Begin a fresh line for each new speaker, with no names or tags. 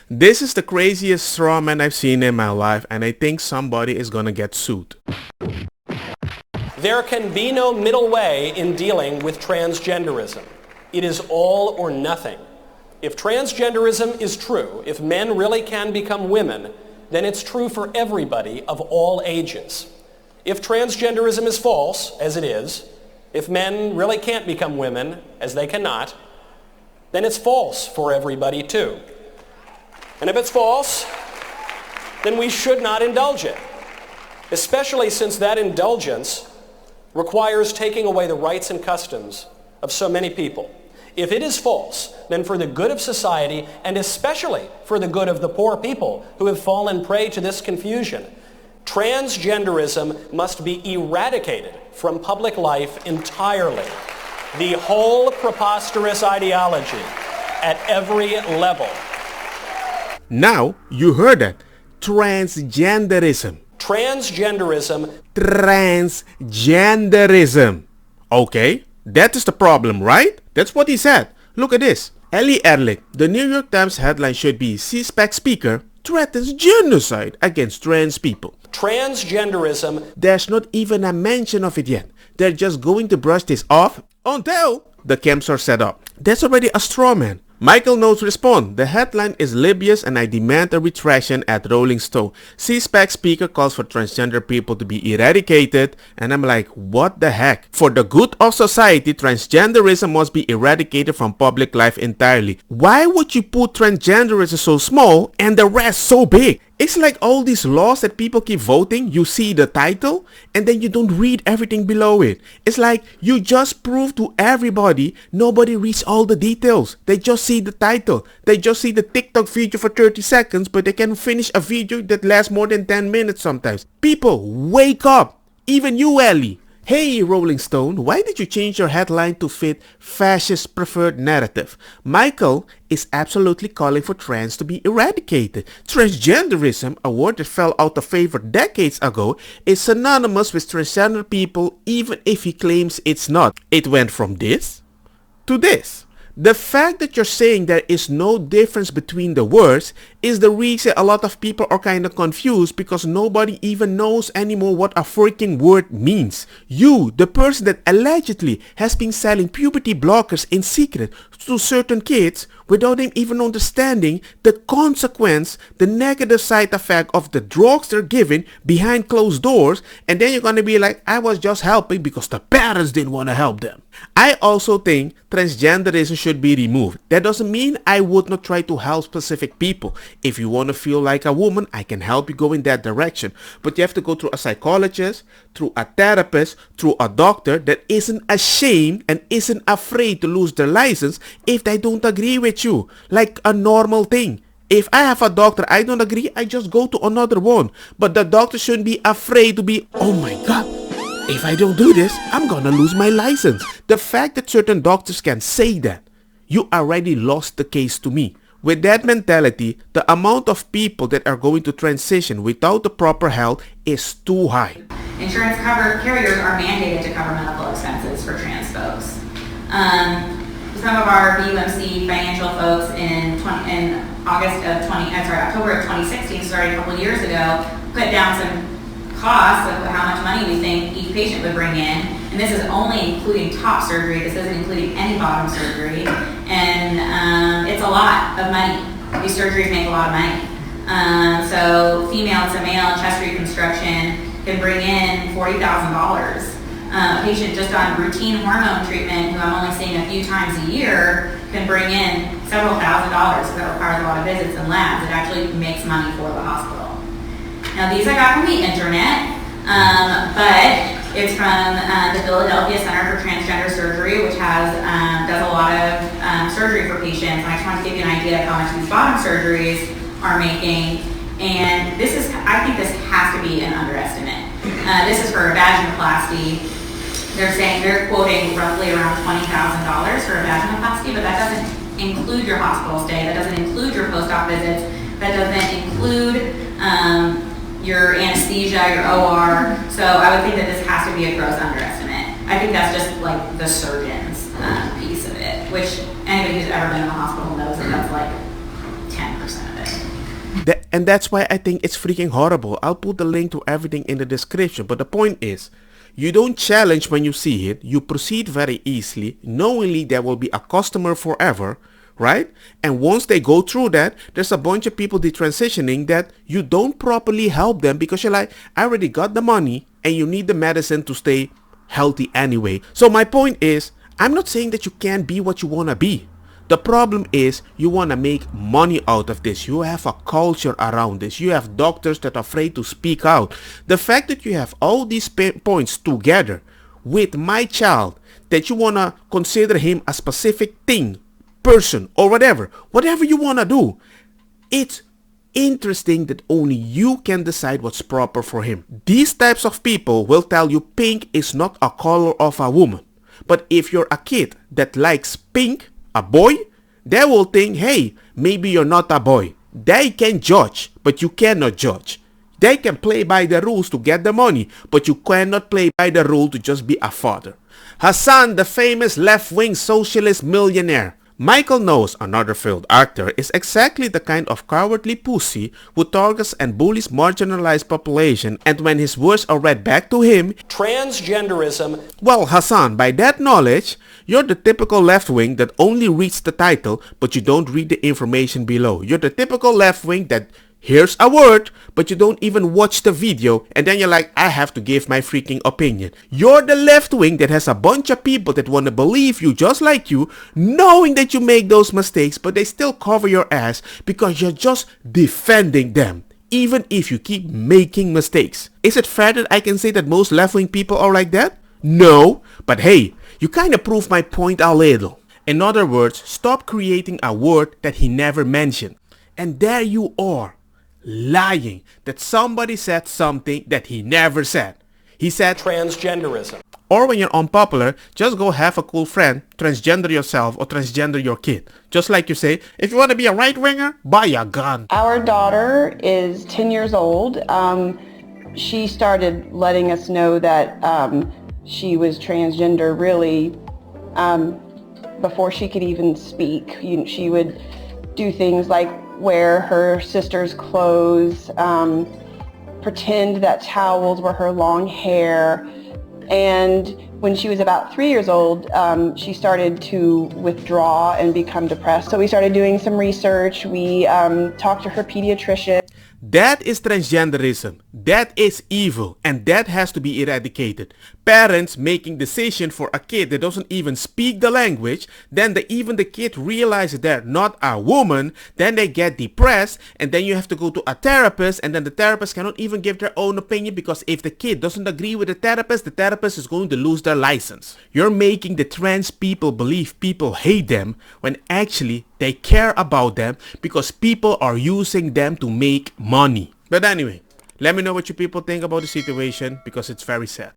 This is the craziest straw man I've seen in my life, and I think somebody is gonna get sued.
There can be no middle way in dealing with transgenderism. It is all or nothing. If transgenderism is true, if men really can become women, then it's true for everybody of all ages. If transgenderism is false, as it is, if men really can't become women, as they cannot, then it's false for everybody too. And if it's false, then we should not indulge it, especially since that indulgence requires taking away the rights and customs of so many people. If it is false, then for the good of society, and especially for the good of the poor people who have fallen prey to this confusion, transgenderism must be eradicated from public life entirely. The whole preposterous ideology at every level.
Now, you heard that. Transgenderism.
Transgenderism.
Transgenderism. Okay, that is the problem, right? That's what he said. Look at this. Ellie Erlich, the New York Times headline should be CPAC speaker threatens genocide against trans people.
Transgenderism.
There's not even a mention of it yet. They're just going to brush this off until the camps are set up. That's already a straw man. Michael Knowles responds, the headline is libelous and I demand a retraction at Rolling Stone. CPAC speaker calls for transgender people to be eradicated. And I'm like, what the heck? For the good of society, transgenderism must be eradicated from public life entirely. Why would you put transgenderism so small and the rest so big? It's like all these laws that people keep voting, you see the title and then you don't read everything below it. It's like you just prove to everybody nobody reads all the details. They just see the title. They just see the TikTok video for 30 seconds, but they can finish a video that lasts more than 10 minutes sometimes. People, wake up! Even you, Ellie. Hey Rolling Stone, why did you change your headline to fit fascist preferred narrative? Michael is absolutely calling for trans to be eradicated. Transgenderism, a word that fell out of favor decades ago, is synonymous with transgender people even if he claims it's not. It went from this to this. The fact that you're saying there is no difference between the words is the reason a lot of people are kind of confused because nobody even knows anymore what a freaking word means. You, the person that allegedly has been selling puberty blockers in secret to certain kids without them even understanding the consequence, the negative side effect of the drugs they're giving behind closed doors, and then you're going to be like, I was just helping because the parents didn't want to help them. I also think transgenderism should be removed. That doesn't mean I would not try to help specific people. If you want to feel like a woman, I can help you go in that direction. But you have to go through a psychologist, through a therapist, through a doctor that isn't ashamed and isn't afraid to lose their license if they don't agree with you. Like a normal thing. If I have a doctor I don't agree, I just go to another one. But the doctor shouldn't be afraid to be, oh my god, if I don't do this, I'm gonna lose my license. The fact that certain doctors can say that, you already lost the case to me. With that mentality, the amount of people that are going to transition without the proper health is too high.
Insurance carriers are mandated to cover medical expenses for trans folks. Some of our BUMC financial folks in October of 2016, starting a couple of years ago, put down some costs of how much money we think each patient would bring in, and this is only including top surgery. This isn't including any bottom surgery, and it's a lot of money. These surgeries make a lot of money. So female to male chest reconstruction can bring in $40,000. A patient just on routine hormone treatment, who I'm only seeing a few times a year, can bring in several $1,000s. So that requires a lot of visits and labs. It actually makes money for the hospital. Now these I got from the internet, but it's from the Philadelphia Center for Transgender Surgery, which does a lot of surgery for patients. And I just want to give you an idea of how much these bottom surgeries are making. And I think this has to be an underestimate. This is for a vaginoplasty. They're quoting roughly around $20,000 for a vaginoplasty, but that doesn't include your hospital stay. That doesn't include your post-op visits. That doesn't include your anesthesia, your OR. So I would think that this has to be a gross underestimate. I think that's just like the surgeon's piece of it, which anybody who's ever been in the hospital knows that that's like 10% of it.
And that's why I think it's freaking horrible. I'll put the link to everything in the description. But the point is, you don't challenge when you see it. You proceed very easily, knowingly there will be a customer forever, right? And once they go through that, there's a bunch of people detransitioning that you don't properly help them because you're like, I already got the money and you need the medicine to stay healthy anyway. So my point is, I'm not saying that you can't be what you want to be. The problem is you want to make money out of this. You have a culture around this. You have doctors that are afraid to speak out. The fact that you have all these points together with my child, that you want to consider him a specific thing, person, or whatever you want to do, it's interesting that only you can decide what's proper for him. These types of people will tell you pink is not a color of a woman. But if you're a kid that likes pink, a boy, they will think, hey, maybe you're not a boy. They can judge, but you cannot judge. They can play by the rules to get the money, but you cannot play by the rule to just be a father. Hassan, the famous left-wing socialist millionaire. Michael Knowles, another failed actor, is exactly the kind of cowardly pussy who targets and bullies marginalized population, and when his words are read back to him,
transgenderism.
Well, Hassan, by that knowledge, you're the typical left-wing that only reads the title, but you don't read the information below. You're the typical left-wing that hears a word, but you don't even watch the video, and then you're like, I have to give my freaking opinion. You're the left wing that has a bunch of people that want to believe you just like you, knowing that you make those mistakes, but they still cover your ass because you're just defending them, even if you keep making mistakes. Is it fair that I can say that most left-wing people are like that? No, but hey, you kind of prove my point a little. In other words, stop creating a word that he never mentioned. And there you are, lying that somebody said something that he never said. He said
transgenderism.
Or when you're unpopular, just go have a cool friend, transgender yourself or transgender your kid. Just like you say, if you want to be a right-winger, buy a gun.
Our daughter is 10 years old. She started letting us know that she was transgender really before she could even speak. She would do things like wear her sister's clothes, pretend that towels were her long hair, and when she was about 3 years old, she started to withdraw and become depressed. So we started doing some research. We talked to her pediatrician.
That is transgenderism. That is evil, and that has to be eradicated. Parents making decision for a kid that doesn't even speak the language, then even the kid realizes they're not a woman, then they get depressed, and then you have to go to a therapist, and then the therapist cannot even give their own opinion because if the kid doesn't agree with the therapist is going to lose their license. You're making the trans people believe people hate them when actually they care about them because people are using them to make money. But anyway, let me know what you people think about the situation because it's very sad.